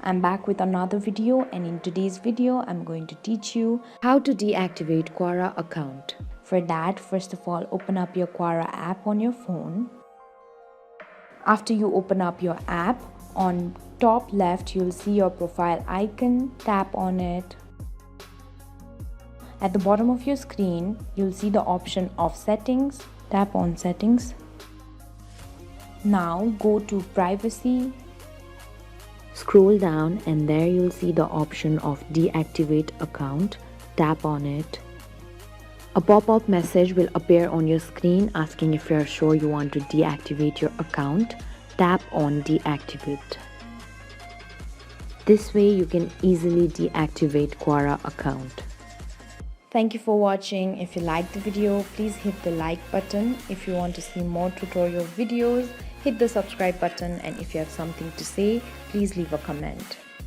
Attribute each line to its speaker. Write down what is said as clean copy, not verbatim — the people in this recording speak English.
Speaker 1: I'm back with another video, and in today's video I'm going to teach you how to deactivate Quora account. For that, first of all, open up your Quora app on your phone. After you open up your app, on top left you'll see your profile icon. Tap on it. At the bottom of your screen you'll see the option of settings. Tap on settings. Now go to privacy. Scroll down and there you'll see the option of deactivate account. Tap on it. A pop-up message will appear on your screen asking if you're sure you want to deactivate your account. Tap on deactivate. This way you can easily deactivate Quora account. Thank you for watching. If you liked the video, please hit the like button. If you want to see more tutorial videos, hit the subscribe button, and if you have something to say, please leave a comment.